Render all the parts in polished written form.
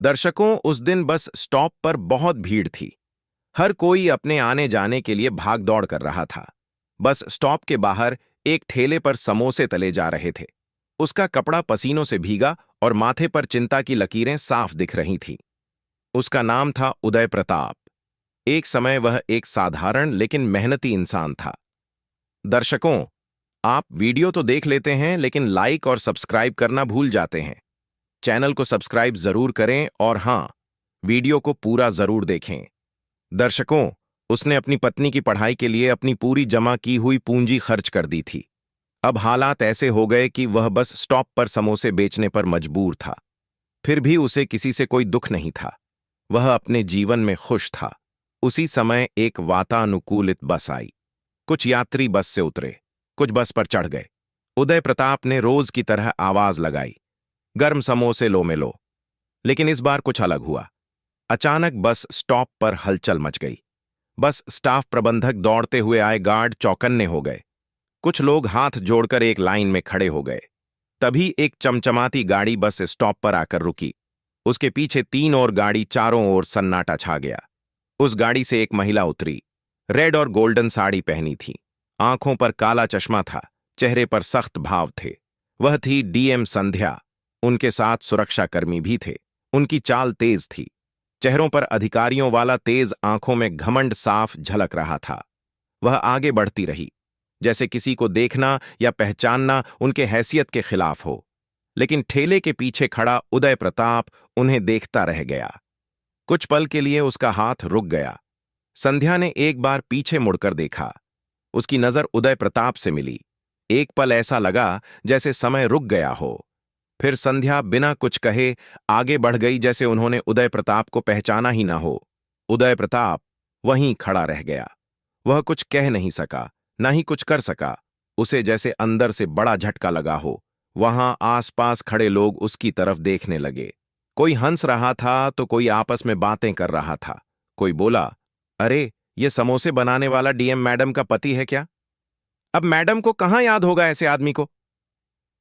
दर्शकों, उस दिन बस स्टॉप पर बहुत भीड़ थी। हर कोई अपने आने जाने के लिए भाग दौड़ कर रहा था। बस स्टॉप के बाहर एक ठेले पर समोसे तले जा रहे थे। उसका कपड़ा पसीनों से भीगा और माथे पर चिंता की लकीरें साफ दिख रही थीं। उसका नाम था उदय प्रताप। एक समय वह एक साधारण लेकिन मेहनती इंसान था। दर्शकों, आप वीडियो तो देख लेते हैं लेकिन लाइक और सब्सक्राइब करना भूल जाते हैं। चैनल को सब्सक्राइब जरूर करें और हाँ, वीडियो को पूरा जरूर देखें। दर्शकों, उसने अपनी पत्नी की पढ़ाई के लिए अपनी पूरी जमा की हुई पूंजी खर्च कर दी थी। अब हालात ऐसे हो गए कि वह बस स्टॉप पर समोसे बेचने पर मजबूर था। फिर भी उसे किसी से कोई दुख नहीं था। वह अपने जीवन में खुश था। उसी समय एक वातानुकूलित बस आई। कुछ यात्री बस से उतरे, कुछ बस पर चढ़ गए। उदय प्रताप ने रोज की तरह आवाज लगाई, गर्म समोसे लो में लो। लेकिन इस बार कुछ अलग हुआ। अचानक बस स्टॉप पर हलचल मच गई। बस स्टाफ प्रबंधक दौड़ते हुए आए, गार्ड चौकन्ने हो गए। कुछ लोग हाथ जोड़कर एक लाइन में खड़े हो गए। तभी एक चमचमाती गाड़ी बस स्टॉप पर आकर रुकी। उसके पीछे तीन और गाड़ी, चारों ओर सन्नाटा छा गया। उस गाड़ी से एक महिला उतरी। रेड और गोल्डन साड़ी पहनी थी, आंखों पर काला चश्मा था, चेहरे पर सख्त भाव थे। वह थी डीएम संध्या। उनके साथ सुरक्षाकर्मी भी थे। उनकी चाल तेज थी। चेहरों पर अधिकारियों वाला तेज, आंखों में घमंड साफ झलक रहा था। वह आगे बढ़ती रही, जैसे किसी को देखना या पहचानना उनके हैसियत के खिलाफ हो। लेकिन ठेले के पीछे खड़ा उदय प्रताप उन्हें देखता रह गया। कुछ पल के लिए उसका हाथ रुक गया। संध्या ने एक बार पीछे मुड़कर देखा। उसकी नजर उदय प्रताप से मिली। एक पल ऐसा लगा जैसे समय रुक गया हो। फिर संध्या बिना कुछ कहे आगे बढ़ गई, जैसे उन्होंने उदय प्रताप को पहचाना ही ना हो। उदय प्रताप वहीं खड़ा रह गया। वह कुछ कह नहीं सका, ना ही कुछ कर सका। उसे जैसे अंदर से बड़ा झटका लगा हो। वहां आसपास खड़े लोग उसकी तरफ देखने लगे। कोई हंस रहा था तो कोई आपस में बातें कर रहा था। कोई बोला, अरे, ये समोसे बनाने वाला डीएम मैडम का पति है क्या? अब मैडम को कहां याद होगा ऐसे आदमी को?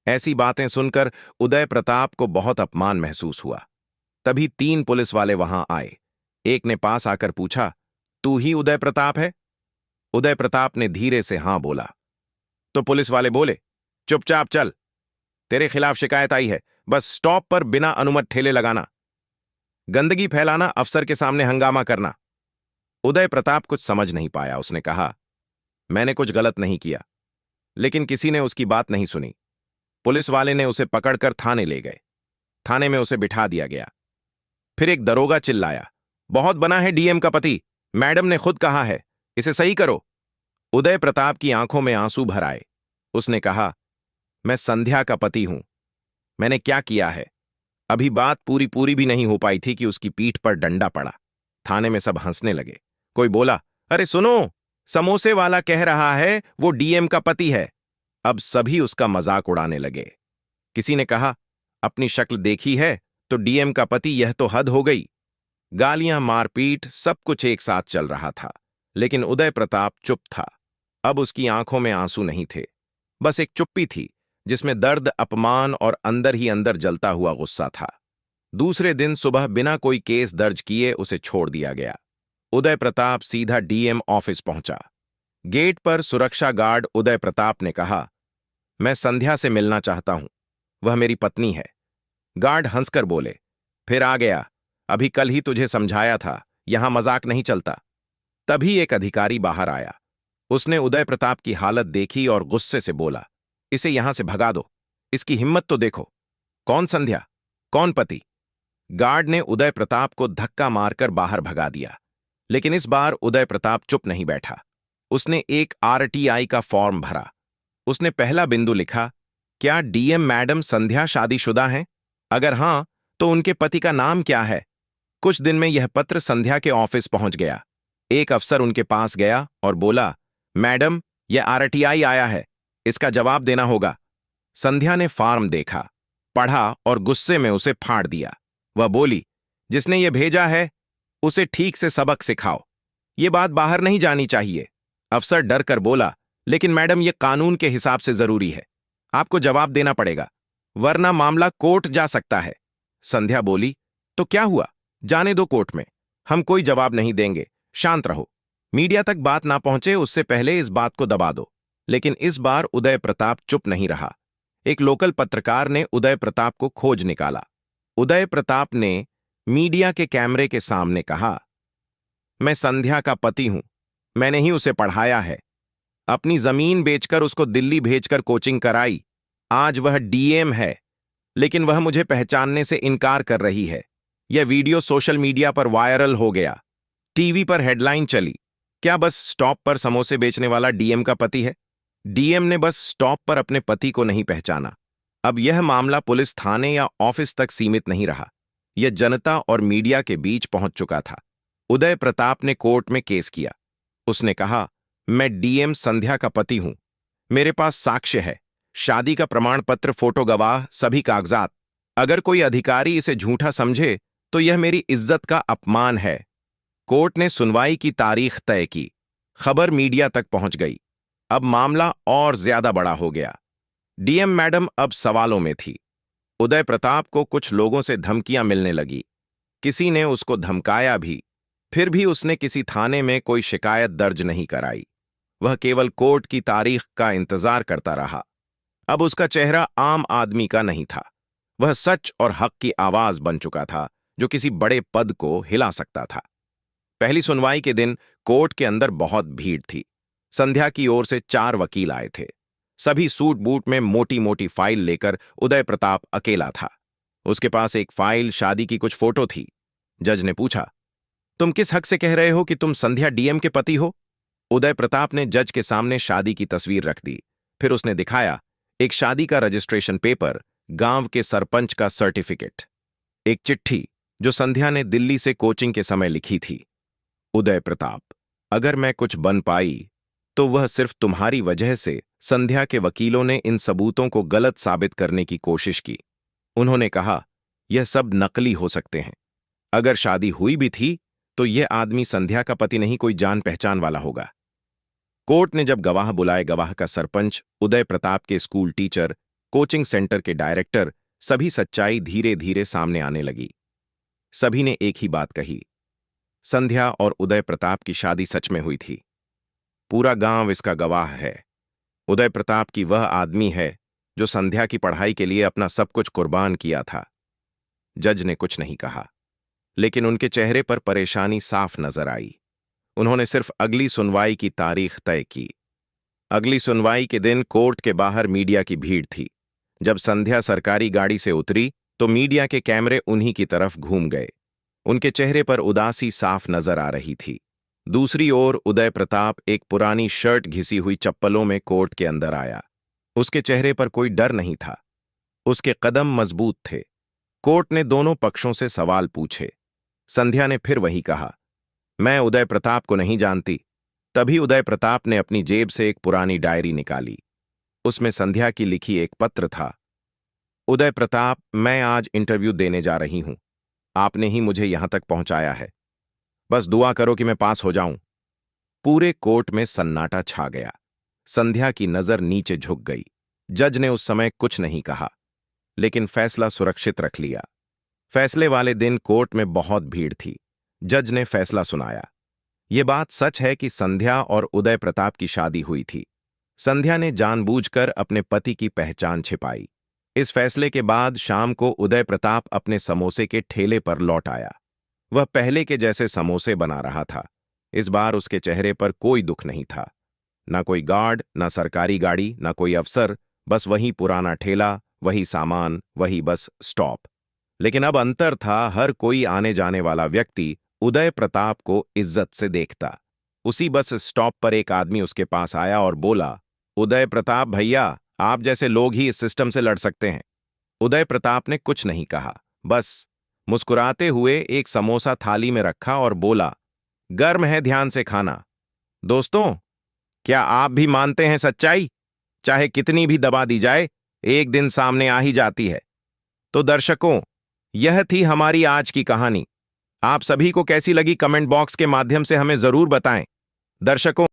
ऐसी बातें सुनकर उदय प्रताप को बहुत अपमान महसूस हुआ। तभी तीन पुलिस वाले वहां आए। एक ने पास आकर पूछा, तू ही उदय प्रताप है? उदय प्रताप ने धीरे से हां बोला। तो पुलिस वाले बोले, चुपचाप चल, तेरे खिलाफ शिकायत आई है। बस स्टॉप पर बिना अनुमति ठेले लगाना, गंदगी फैलाना, अफसर के सामने हंगामा करना। उदय प्रताप कुछ समझ नहीं पाया। उसने कहा, मैंने कुछ गलत नहीं किया। लेकिन किसी ने उसकी बात नहीं सुनी। पुलिस वाले ने उसे पकड़कर थाने ले गए। थाने में उसे बिठा दिया गया। फिर एक दरोगा चिल्लाया, बहुत बना है डीएम का पति, मैडम ने खुद कहा है, इसे सही करो। उदय प्रताप की आंखों में आंसू भर आए। उसने कहा, मैं संध्या का पति हूं। मैंने क्या किया है? अभी बात पूरी पूरी भी नहीं हो पाई थी कि उसकी पीठ पर डंडा पड़ा। थाने में सब हंसने लगे। कोई बोला, अरे सुनो, समोसे वाला कह रहा है वो डीएम का पति है। अब सभी उसका मजाक उड़ाने लगे। किसी ने कहा, अपनी शक्ल देखी है तो डीएम का पति, यह तो हद हो गई। गालियां, मारपीट, सब कुछ एक साथ चल रहा था। लेकिन उदय प्रताप चुप था। अब उसकी आंखों में आंसू नहीं थे, बस एक चुप्पी थी जिसमें दर्द, अपमान और अंदर ही अंदर जलता हुआ गुस्सा था। दूसरे दिन सुबह बिना कोई केस दर्ज किए उसे छोड़ दिया गया। उदय प्रताप सीधा डीएम ऑफिस पहुंचा। गेट पर सुरक्षा गार्ड उदय प्रताप ने कहा, मैं संध्या से मिलना चाहता हूं, वह मेरी पत्नी है। गार्ड हंसकर बोले, फिर आ गया, अभी कल ही तुझे समझाया था, यहां मजाक नहीं चलता। तभी एक अधिकारी बाहर आया। उसने उदय प्रताप की हालत देखी और गुस्से से बोला, इसे यहां से भगा दो, इसकी हिम्मत तो देखो। कौन संध्या, कौन पति? गार्ड ने उदय प्रताप को धक्का मारकर बाहर भगा दिया। लेकिन इस बार उदय प्रताप चुप नहीं बैठा। उसने एक आरटीआई का फॉर्म भरा। उसने पहला बिंदु लिखा, क्या डीएम मैडम संध्या शादीशुदा हैं? अगर हां, तो उनके पति का नाम क्या है? कुछ दिन में यह पत्र संध्या के ऑफिस पहुंच गया। एक अफसर उनके पास गया और बोला, मैडम, यह आरटीआई आया है, इसका जवाब देना होगा। संध्या ने फॉर्म देखा, पढ़ा और गुस्से में उसे फाड़ दिया। वह बोली, जिसने ये भेजा है उसे ठीक से सबक सिखाओ, ये बात बाहर नहीं जानी चाहिए। अफसर डर कर बोला, लेकिन मैडम, ये कानून के हिसाब से जरूरी है, आपको जवाब देना पड़ेगा, वरना मामला कोर्ट जा सकता है। संध्या बोली, तो क्या हुआ? जाने दो कोर्ट में। हम कोई जवाब नहीं देंगे, शांत रहो। मीडिया तक बात ना पहुंचे उससे पहले इस बात को दबा दो। लेकिन इस बार उदय प्रताप चुप नहीं रहा। एक लोकल पत्रकार ने उदय प्रताप को खोज निकाला। उदय प्रताप ने मीडिया के कैमरे के सामने कहा, मैं संध्या का पति हूं। मैंने ही उसे पढ़ाया है। अपनी जमीन बेचकर उसको दिल्ली भेजकर कोचिंग कराई। आज वह डीएम है, लेकिन वह मुझे पहचानने से इनकार कर रही है। यह वीडियो सोशल मीडिया पर वायरल हो गया। टीवी पर हेडलाइन चली, क्या बस स्टॉप पर समोसे बेचने वाला डीएम का पति है? डीएम ने बस स्टॉप पर अपने पति को नहीं पहचाना। अब यह मामला पुलिस थाने या ऑफिस तक सीमित नहीं रहा। यह जनता और मीडिया के बीच पहुंच चुका था। उदय प्रताप ने कोर्ट में केस किया। उसने कहा, मैं डीएम संध्या का पति हूं। मेरे पास साक्ष्य है, शादी का प्रमाण पत्र, फोटो गवाह, सभी कागजात। अगर कोई अधिकारी इसे झूठा समझे तो यह मेरी इज्जत का अपमान है। कोर्ट ने सुनवाई की तारीख तय की। खबर मीडिया तक पहुंच गई। अब मामला और ज्यादा बड़ा हो गया। डीएम मैडम अब सवालों में थी। उदय प्रताप को कुछ लोगों से धमकियां मिलने लगी। किसी ने उसको धमकाया भी। फिर भी उसने किसी थाने में कोई शिकायत दर्ज नहीं कराई। वह केवल कोर्ट की तारीख का इंतजार करता रहा। अब उसका चेहरा आम आदमी का नहीं था। वह सच और हक की आवाज बन चुका था, जो किसी बड़े पद को हिला सकता था। पहली सुनवाई के दिन कोर्ट के अंदर बहुत भीड़ थी। संध्या की ओर से 4 वकील आए थे। सभी सूट बूट में मोटी मोटी फाइल लेकर उदय प्रताप अकेला था। उसके पास एक फाइल, शादी की कुछ फोटो थी। जज ने पूछा, तुम किस हक से कह रहे हो कि तुम संध्या डीएम के पति हो? उदय प्रताप ने जज के सामने शादी की तस्वीर रख दी। फिर उसने दिखाया एक शादी का रजिस्ट्रेशन पेपर, गांव के सरपंच का सर्टिफिकेट, एक चिट्ठी जो संध्या ने दिल्ली से कोचिंग के समय लिखी थी। उदय प्रताप, अगर मैं कुछ बन पाई तो वह सिर्फ तुम्हारी वजह से। संध्या के वकीलों ने इन सबूतों को गलत साबित करने की कोशिश की। उन्होंने कहा, यह सब नकली हो सकते हैं। अगर शादी हुई भी थी तो यह आदमी संध्या का पति नहीं, कोई जान पहचान वाला होगा। कोर्ट ने जब गवाह बुलाए, गवाह का सरपंच, उदय प्रताप के स्कूल टीचर, कोचिंग सेंटर के डायरेक्टर, सभी सच्चाई धीरे धीरे सामने आने लगी। सभी ने एक ही बात कही, संध्या और उदय प्रताप की शादी सच में हुई थी। पूरा गांव इसका गवाह है। उदय प्रताप की वह आदमी है जो संध्या की पढ़ाई के लिए अपना सब कुछ कुर्बान किया था। जज ने कुछ नहीं कहा, लेकिन उनके चेहरे पर परेशानी साफ नजर आई। उन्होंने सिर्फ अगली सुनवाई की तारीख तय की। अगली सुनवाई के दिन कोर्ट के बाहर मीडिया की भीड़ थी। जब संध्या सरकारी गाड़ी से उतरी तो मीडिया के कैमरे उन्हीं की तरफ घूम गए। उनके चेहरे पर उदासी साफ नजर आ रही थी। दूसरी ओर उदय प्रताप एक पुरानी शर्ट घिसी हुई चप्पलों में कोर्ट के अंदर आया। उसके चेहरे पर कोई डर नहीं था। उसके कदम मजबूत थे। कोर्ट ने दोनों पक्षों से सवाल पूछे। संध्या ने फिर वही कहा, मैं उदय प्रताप को नहीं जानती। तभी उदय प्रताप ने अपनी जेब से एक पुरानी डायरी निकाली। उसमें संध्या की लिखी एक पत्र था। उदय प्रताप, मैं आज इंटरव्यू देने जा रही हूं। आपने ही मुझे यहां तक पहुंचाया है। बस दुआ करो कि मैं पास हो जाऊं। पूरे कोर्ट में सन्नाटा छा गया। संध्या की नजर नीचे झुक गई। जज ने उस समय कुछ नहीं कहा, लेकिन फैसला सुरक्षित रख लिया। फैसले वाले दिन कोर्ट में बहुत भीड़ थी। जज ने फैसला सुनाया। यह बात सच है कि संध्या और उदय प्रताप की शादी हुई थी। संध्या ने जानबूझकर अपने पति की पहचान छिपाई। इस फैसले के बाद शाम को उदय प्रताप अपने समोसे के ठेले पर लौट आया। वह पहले के जैसे समोसे बना रहा था। इस बार उसके चेहरे पर कोई दुख नहीं था। ना कोई गार्ड, ना सरकारी गाड़ी, ना कोई अफसर, बस वही पुराना ठेला, वही सामान, वही बस स्टॉप। लेकिन अब अंतर था, हर कोई आने जाने वाला व्यक्ति उदय प्रताप को इज्जत से देखता। उसी बस स्टॉप पर एक आदमी उसके पास आया और बोला, उदय प्रताप भैया, आप जैसे लोग ही इस सिस्टम से लड़ सकते हैं। उदय प्रताप ने कुछ नहीं कहा, बस मुस्कुराते हुए एक समोसा थाली में रखा और बोला, गर्म है, ध्यान से खाना। दोस्तों, क्या आप भी मानते हैं सच्चाई चाहे कितनी भी दबा दी जाए एक दिन सामने आ ही जाती है? तो दर्शकों, यह थी हमारी आज की कहानी। आप सभी को कैसी लगी कमेंट बॉक्स के माध्यम से हमें जरूर बताएं। दर्शकों,